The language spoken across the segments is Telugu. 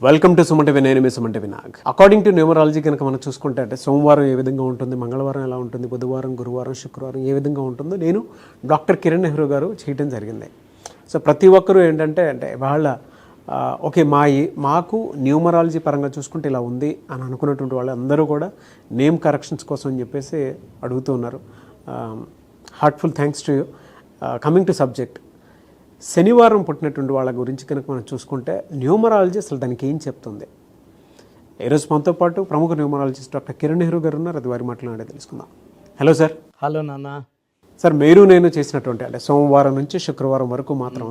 Welcome to Suman TV. నేను మీ Suman TV Nag. According to numerology కనుక మనం చూసుకుంటే అంటే సోమవారం ఏ విధంగా ఉంటుంది, మంగళవారం ఎలా ఉంటుంది, బుధవారం, గురువారం, శుక్రవారం ఏ విధంగా ఉంటుందో నేను డాక్టర్ కిరణ్ నెహ్రూ గారు చేయడం జరిగింది. సో ప్రతి ఒక్కరూ ఏంటంటే వాళ్ళ ఓకే మాకు న్యూమరాలజీ పరంగా చూసుకుంటే ఇలా ఉంది అని అనుకున్నటువంటి వాళ్ళు అందరూ కూడా నేమ్ కరెక్షన్స్ కోసం అని చెప్పేసి అడుగుతూ ఉన్నారు. Heartful thanks to you. Coming to subject, శనివారం పుట్టినటువంటి వాళ్ళ గురించి కనుక మనం చూసుకుంటే న్యూమరాలజీ అసలు దానికి ఏం చెప్తుంది? ఈరోజు మనతో పాటు ప్రముఖ న్యూమరాలజిస్ట్ డాక్టర్ కిరణ్ నెహ్రూ గారు ఉన్నారు. అది వారి మాట్లాడే తెలుసుకుందాం. Hello sir. హలో నాన్న. సార్, మీరు నేను చేసినటువంటి అంటే సోమవారం నుంచి శుక్రవారం వరకు మాత్రం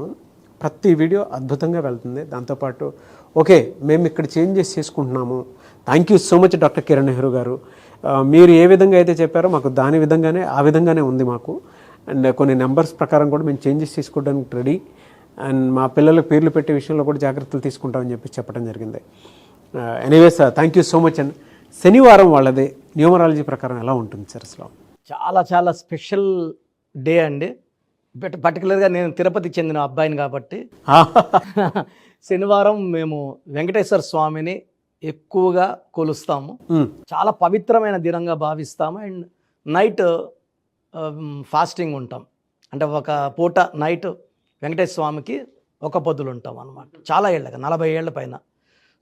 ప్రతి వీడియో అద్భుతంగా వెళ్తుంది. దాంతోపాటు ఓకే మేము ఇక్కడ చేంజెస్ చేసుకుంటున్నాము, thank you so much doctor Kiran Nehru గారు, మీరు ఏ విధంగా అయితే చెప్పారో మాకు దాని విధంగానే ఆ విధంగానే ఉంది మాకు, అండ్ కొన్ని నెంబర్స్ ప్రకారం కూడా మేము చేంజెస్ తీసుకోవడానికి రెడీ, అండ్ మా పిల్లలకు పేర్లు పెట్టే విషయంలో కూడా జాగ్రత్తలు తీసుకుంటామని చెప్పి చెప్పడం జరిగింది. Anyways thank you so much. And శనివారం వాళ్ళది న్యూమరాలజీ ప్రకారం ఎలా ఉంటుంది సార్? అసలు చాలా చాలా స్పెషల్ డే అండి. పర్టికులర్గా నేను తిరుపతి చెందిన అబ్బాయిని కాబట్టి శనివారం మేము వెంకటేశ్వర స్వామిని ఎక్కువగా కొలుస్తాము. చాలా పవిత్రమైన దినంగా భావిస్తాము. అండ్ నైట్ ఫాస్టింగ్ ఉంటాం. అంటే ఒక పూట నైట్ వెంకటేశ్వర స్వామికి ఒక పొద్దులు ఉంటాం అన్నమాట. చాలా ఏళ్ళగా 40 ఏళ్ల పైన.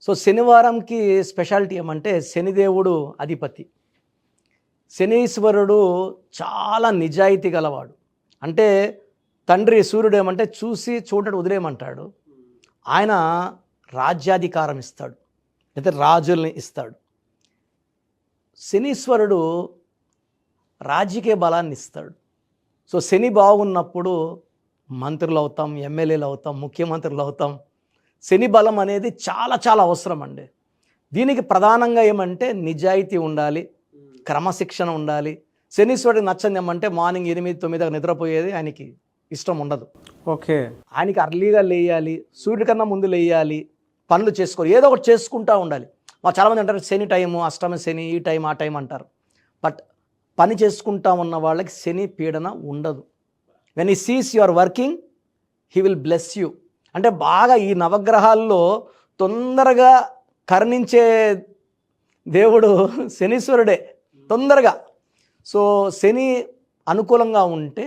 సో శనివారంకి స్పెషాలిటీ ఏమంటే శనిదేవుడు అధిపతి. శనీశ్వరుడు చాలా నిజాయితీ గలవాడు. అంటే తండ్రి సూర్యుడు ఏమంటే చూసి చూడటం వదిలేయమంటాడు, ఆయన రాజ్యాధికారం ఇస్తాడు, అయితే రాజుల్ని ఇస్తాడు. శనీశ్వరుడు రాజకీయ బలాన్ని ఇస్తాడు. సో శని బాగున్నప్పుడు మంత్రులు అవుతాం, ఎమ్మెల్యేలు అవుతాం, ముఖ్యమంత్రులు అవుతాం. శని బలం అనేది చాలా చాలా అవసరం అండి. దీనికి ప్రధానంగా ఏమంటే నిజాయితీ ఉండాలి, క్రమశిక్షణ ఉండాలి. శనీశ్వరుడికి నచ్చంది ఏమంటే మార్నింగ్ 8-9 నిద్రపోయేది ఆయనకి ఇష్టం ఉండదు. ఓకే, ఆయనకి అర్లీగా లేయాలి, సూర్యుడి కన్నా ముందు లేయాలి, పనులు చేసుకోవాలి, ఏదో ఒకటి చేసుకుంటూ ఉండాలి. చాలామంది అంటారు శని టైము, అష్టమ శని, ఈ టైం ఆ టైం అంటారు. బట్ పని చేసుకుంటా ఉన్న వాళ్ళకి శని పీడన ఉండదు. When he sees you are working he will bless you. అంటే బాగా ఈ నవగ్రహాల్లో తొందరగా కరుణించే దేవుడు శనీశ్వరుడే తొందరగా. సో శని అనుకూలంగా ఉంటే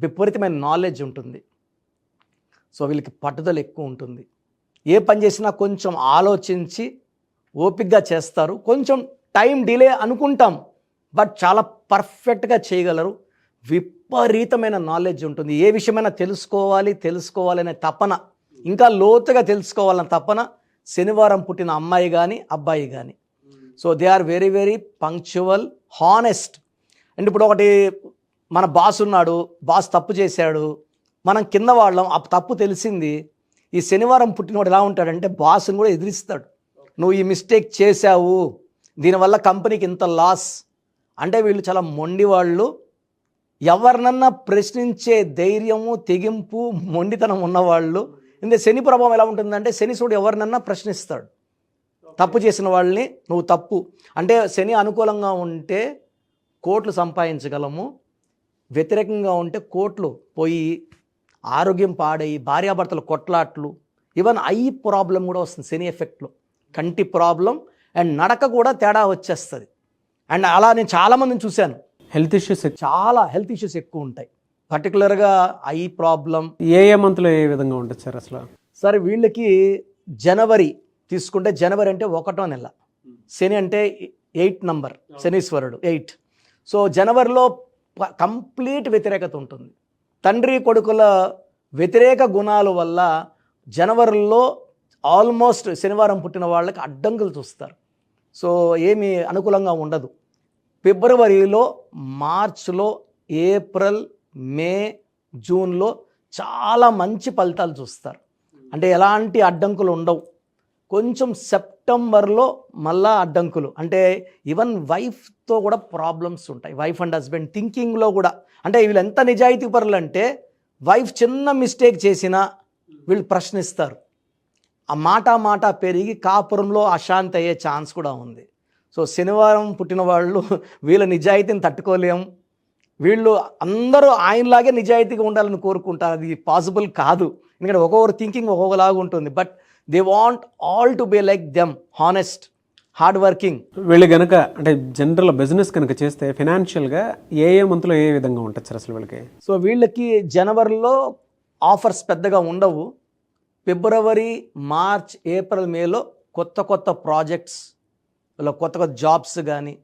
విపరీతమైన నాలెడ్జ్ ఉంటుంది. సో వీళ్ళకి పట్టుదల ఎక్కువ ఉంటుంది. ఏ పని చేసినా కొంచెం ఆలోచించి ఓపికగా చేస్తారు. కొంచెం టైం డిలే అనుకుంటాం, బట్ చాలా పర్ఫెక్ట్గా చేయగలరు. విపరీతమైన నాలెడ్జ్ ఉంటుంది. ఏ విషయమైనా తెలుసుకోవాలనే తపన, ఇంకా లోతుగా తెలుసుకోవాలనే తపన శనివారం పుట్టిన అమ్మాయి కానీ అబ్బాయి కానీ. So they are very very punctual, honest. And ఇప్పుడు ఒకటి, మన బాస్ ఉన్నాడు, బాస్ తప్పు చేశాడు, మనం కింద వాళ్ళం, ఆ తప్పు తెలిసింది. ఈ శనివారం పుట్టినవాడు ఎలా ఉంటాడంటే బాస్ని కూడా ఎదిరిస్తాడు. నువ్వు ఈ మిస్టేక్ చేశావు, దీనివల్ల కంపెనీకి ఇంత లాస్. అంటే వీళ్ళు చాలా మొండి వాళ్ళు. ఎవరినన్నా ప్రశ్నించే ధైర్యము, తెగింపు, మొండితనం ఉన్నవాళ్ళు. ఇందులో శని ప్రభావం ఎలా ఉంటుందంటే శనీశ్వరుడు ఎవరినన్నా ప్రశ్నిస్తాడు. తప్పు చేసిన వాళ్ళని నువ్వు తప్పు అంటే, శని అనుకూలంగా ఉంటే కోట్లు సంపాదించగలము, వ్యతిరేకంగా ఉంటే కోట్లు పోయి ఆరోగ్యం పాడయి భార్యాభర్తలు కొట్లాట్లు, ఈవెన్ ఐ ప్రాబ్లం కూడా వస్తుంది శని ఎఫెక్ట్లో. కంటి ప్రాబ్లం అండ్ నడక కూడా తేడా వచ్చేస్తుంది. అండ్ అలా నేను చాలామందిని చూశాను. హెల్త్ ఇష్యూస్ ఎక్కువ ఉంటాయి. పర్టికులర్గా ఐ ప్రాబ్లం. ఏ మంత్లో ఏ విధంగా ఉంటుంది సార్? అసలు సరే, వీళ్ళకి జనవరి తీసుకుంటే, జనవరి అంటే 1వ నెల, శని అంటే 8 నంబర్, శనీశ్వరుడు 8. సో జనవరిలో కంప్లీట్ వ్యతిరేకత ఉంటుంది. తండ్రి కొడుకుల వ్యతిరేక గుణాల వల్ల జనవరిలో ఆల్మోస్ట్ శనివారం పుట్టిన వాళ్ళకి అడ్డంకులు చూస్తారు. సో ఏమీ అనుకూలంగా ఉండదు. ఫిబ్రవరిలో, మార్చ్లో, ఏప్రిల్, మే, జూన్లో చాలా మంచి ఫలితాలు చూస్తారు. అంటే ఎలాంటి అడ్డంకులు ఉండవు. కొంచెం సెప్టెంబర్లో మళ్ళా అడ్డంకులు. అంటే ఈవెన్ వైఫ్తో కూడా ప్రాబ్లమ్స్ ఉంటాయి. వైఫ్ అండ్ హస్బెండ్ థింకింగ్లో కూడా. అంటే వీళ్ళు ఎంత నిజాయితీ పరులు అంటే వైఫ్ చిన్న మిస్టేక్ చేసినా వీళ్ళు ప్రశ్నిస్తారు. ఆ మాట పెరిగి కాపురంలో అశాంతి అయ్యే ఛాన్స్ కూడా ఉంది. సో శనివారం పుట్టిన వాళ్ళు వీళ్ళ నిజాయితీని తట్టుకోలేం. వీళ్ళు అందరూ ఆయనలాగే నిజాయితీగా ఉండాలని కోరుకుంటారు. అది పాసిబుల్ కాదు. ఎందుకంటే ఒక్కొక్కరు థింకింగ్ ఒక్కొక్కలాగా ఉంటుంది. But they want all to be like them, honest, hard working. వీళ్ళు కనుక అంటే జనరల్ బిజినెస్ కనుక చేస్తే ఫినాన్షియల్గా ఏ మంత్లో ఏ విధంగా ఉంటుంది సార్ అసలు వీళ్ళకి? సో వీళ్ళకి జనవరిలో ఆఫర్స్ పెద్దగా ఉండవు. ఫిబ్రవరి, మార్చ్, ఏప్రిల్, మేలో కొత్త కొత్త ప్రాజెక్ట్స్, కొత్త కొత్త జాబ్స్ కానీ,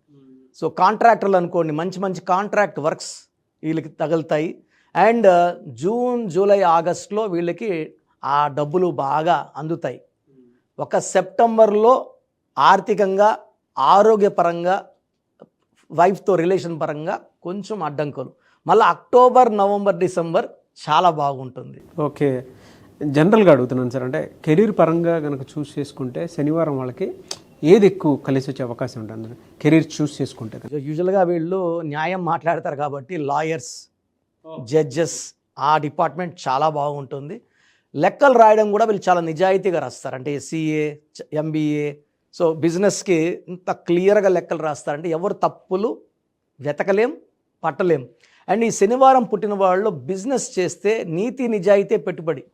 సో కాంట్రాక్టర్లు అనుకోండి, మంచి మంచి కాంట్రాక్ట్ వర్క్స్ వీళ్ళకి తగులుతాయి. అండ్ జూన్, జూలై, ఆగస్ట్లో వీళ్ళకి ఆ డబ్బులు బాగా అందుతాయి. ఒక సెప్టెంబర్లో ఆర్థికంగా, ఆరోగ్యపరంగా, వైఫ్తో రిలేషన్ పరంగా కొంచెం అడ్డంకులు. మళ్ళీ అక్టోబర్, నవంబర్, డిసెంబర్ చాలా బాగుంటుంది. ఓకే, జనరల్గా అడుగుతున్నాను సార్, అంటే కెరీర్ పరంగా కనుక చూస్ చేసుకుంటే శనివారం వాళ్ళకి ఏది ఎక్కువ కలిసి వచ్చే అవకాశం ఉంటుంది కెరీర్ చూస్ చేసుకుంటే? యూజువల్గా వీళ్ళు న్యాయం మాట్లాడతారు కాబట్టి లాయర్స్, జడ్జెస్, ఆ డిపార్ట్మెంట్ చాలా బాగుంటుంది. లెక్కలు రాయడం కూడా వీళ్ళు చాలా నిజాయితీగా రాస్తారు. అంటే సిఏ, ఎంబీఏ, సో బిజినెస్కి ఇంత క్లియర్గా లెక్కలు రాస్తారంటే ఎవరు తప్పులు వెతకలేం, పట్టలేం. అండ్ ఈ శనివారం పుట్టిన వాళ్ళు బిజినెస్ చేస్తే నీతి నిజాయితీ పెట్టుబడి.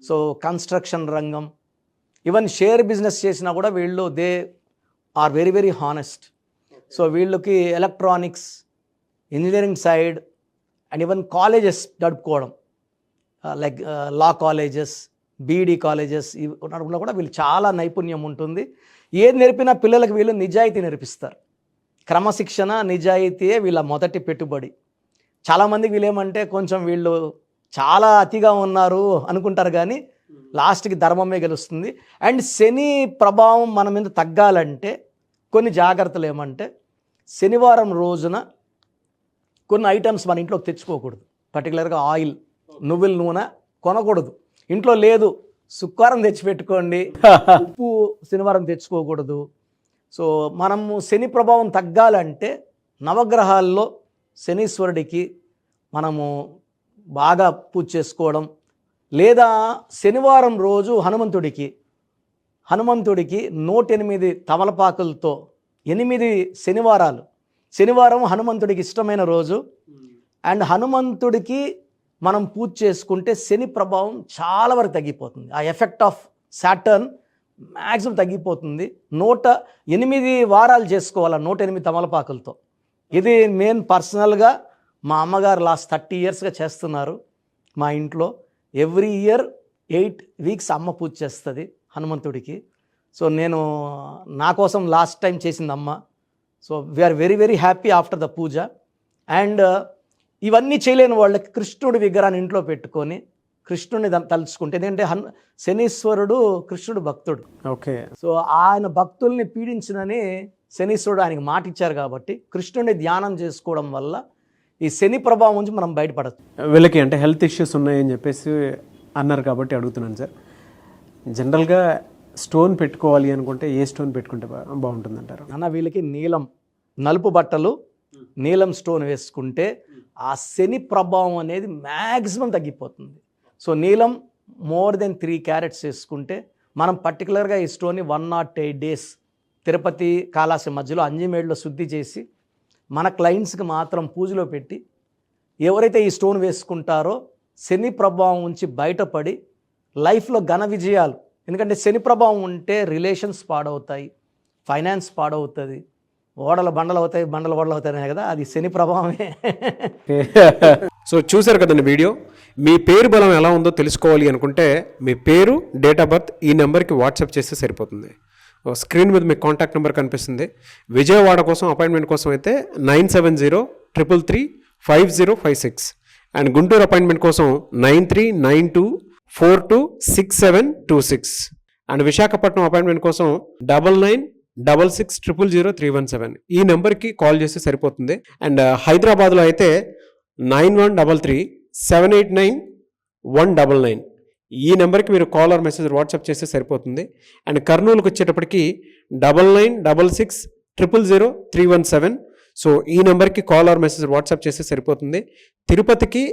సో కన్స్ట్రక్షన్ రంగం, ఈవెన్ షేర్ బిజినెస్ చేసినా కూడా వీళ్ళు they are very very honest. So వీళ్ళకి electronics, engineering side and even colleges నడుపుకోవడం, like law colleges, B Ed colleges ఇవి నడుపులో కూడా వీళ్ళు చాలా నైపుణ్యం ఉంటుంది. ఏది నేర్పినా పిల్లలకు వీళ్ళు నిజాయితీ నేర్పిస్తారు. క్రమశిక్షణ, నిజాయితీయే వీళ్ళ మొదటి పెట్టుబడి. చాలామందికి వీళ్ళేమంటే కొంచెం వీళ్ళు చాలా అతిగా ఉన్నారు అనుకుంటారు, కానీ లాస్ట్కి ధర్మమే గెలుస్తుంది. అండ్ శని ప్రభావం మన మీద తగ్గాలంటే కొన్ని జాగ్రత్తలు ఏమంటే, శనివారం రోజున కొన్ని ఐటమ్స్ మన ఇంట్లోకి తెచ్చుకోకూడదు. పర్టికులర్గా ఆయిల్, నువ్వుల నూనె కొనకూడదు. ఇంట్లో లేదు, శుక్రవారం తెచ్చిపెట్టుకోండి. ఉప్పు శనివారం తెచ్చుకోకూడదు. సో మనము శని ప్రభావం తగ్గాలంటే నవగ్రహాల్లో శనీశ్వరుడికి మనము బాగా పూజ చేసుకోవడం, లేదా శనివారం రోజు హనుమంతుడికి 108 తమలపాకులతో 8 శనివారం హనుమంతుడికి ఇష్టమైన రోజు. అండ్ హనుమంతుడికి మనం పూజ చేసుకుంటే శని ప్రభావం చాలా వరకు తగ్గిపోతుంది. ఆ ఎఫెక్ట్ ఆఫ్ సాటర్న్ మ్యాక్సిమం తగ్గిపోతుంది. 108 వారాలు చేసుకోవాలి 108 తమలపాకులతో. ఇది మెయిన్ పర్సనల్గా మా అమ్మగారు లాస్ట్ 30 ఇయర్స్గా చేస్తున్నారు మా ఇంట్లో. ఎవ్రీ ఇయర్ 8 వీక్స్ అమ్మ పూజ చేస్తుంది హనుమంతుడికి. సో నేను నా కోసం లాస్ట్ టైం చేసింది అమ్మ. So we are very very happy after the puja. And ఇవన్నీ చేయలేని వాళ్ళకి కృష్ణుడి విగ్రహాన్ని ఇంట్లో పెట్టుకొని కృష్ణుడిని తలుచుకుంటే, ఎందుకంటే శనీశ్వరుడు కృష్ణుడు భక్తుడు. ఓకే, సో ఆయన భక్తుల్ని పీడించినని శనీశ్వరుడు ఆయనకి మాట ఇచ్చారు కాబట్టి కృష్ణుడిని ధ్యానం చేసుకోవడం వల్ల ఈ శని ప్రభావం నుంచి మనం బయటపడచ్చు. వీళ్ళకి అంటే హెల్త్ ఇష్యూస్ ఉన్నాయని చెప్పేసి అన్నారు కాబట్టి అడుగుతున్నాను సార్. జనరల్గా స్టోన్ పెట్టుకోవాలి అనుకుంటే ఏ స్టోన్ పెట్టుకుంటే బాగుంటుంది అంటారు? అన్న వీళ్ళకి నీలం, నలుపు బట్టలు, నీలం స్టోన్ వేసుకుంటే ఆ శని ప్రభావం అనేది మ్యాక్సిమం తగ్గిపోతుంది. సో నీలం మోర్ దెన్ 3 క్యారెట్స్ వేసుకుంటే మనం పర్టికులర్గా ఈ స్టోన్ని 108 days తిరుపతి కాళాసి మధ్యలో అంజిమేడ్లో శుద్ధి చేసి మన క్లయింట్స్కి మాత్రం పూజలో పెట్టి ఎవరైతే ఈ స్టోన్ వేసుకుంటారో శని ప్రభావం నుంచి బయటపడి లైఫ్లో ఘన విజయాలు. ఎందుకంటే శని ప్రభావం ఉంటే రిలేషన్స్ పాడవుతాయి, ఫైనాన్స్ పాడవుతుంది, ఓడలు బండలు అవుతాయి, బండలు ఓడలు అవుతాయి కదా, అది శని ప్రభావమే. సో చూసారు కదండి వీడియో. మీ పేరు బలం ఎలా ఉందో తెలుసుకోవాలి అనుకుంటే మీ పేరు, డేట్ ఆఫ్ బర్త్ ఈ నెంబర్కి వాట్సాప్ చేస్తే సరిపోతుంది. స్క్రీన్ మీద మీకు కాంటాక్ట్ నెంబర్ కనిపిస్తుంది. విజయవాడ కోసం అపాయింట్మెంట్ కోసం అయితే 9703335056 అండ్ గుంటూరు అపాయింట్మెంట్ కోసం 9392426726 అండ్ విశాఖపట్నం అపాయింట్మెంట్ కోసం 9966600317 ఈ నెంబర్కి కాల్ చేస్తే సరిపోతుంది. అండ్ హైదరాబాద్లో అయితే 9133789199 ఈ నెంబర్కి మీరు కాల్ ఆర్ మెసేజ్ వాట్సాప్ చేస్తే సరిపోతుంది. అండ్ కర్నూలుకి వచ్చేటప్పటికి 9966000317 సో ఈ నెంబర్కి కాల్ ఆర్ మెసేజ్ వాట్సాప్ చేస్తే సరిపోతుంది. తిరుపతికి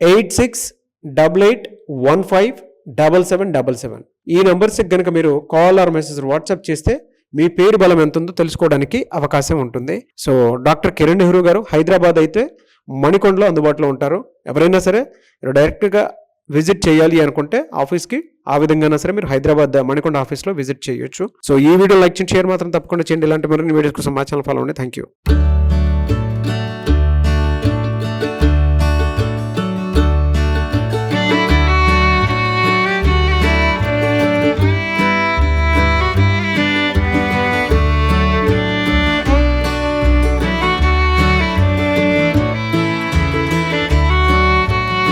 8688157777 ఈ నెంబర్స్కి కనుక మీరు కాల్ ఆర్ మెసేజ్ వాట్సాప్ చేస్తే మీ పేరు బలం ఎంత ఉందో తెలుసుకోవడానికి అవకాశం ఉంటుంది. సో డాక్టర్ కిరణ్ నెహ్రూ గారు హైదరాబాద్ అయితే మణికొండలో అందుబాటులో ఉంటారు. ఎవరైనా సరే డైరెక్ట్గా విజిట్ చేయాలి అనుకుంటే ఆఫీస్కి ఆ విధంగా సరే మీరు హైదరాబాద్ మణికొండ ఆఫీస్లో విజిట్ చేయొచ్చు. సో ఈ వీడియో లైక్ చేయండి, షేర్ మాత్రం తప్పకుండా చేయండి. ఇలాంటి మరిన్ని వీడియోస్ కోసం మా ఛానల్ ఫాలో అవ్వండి. Thank you.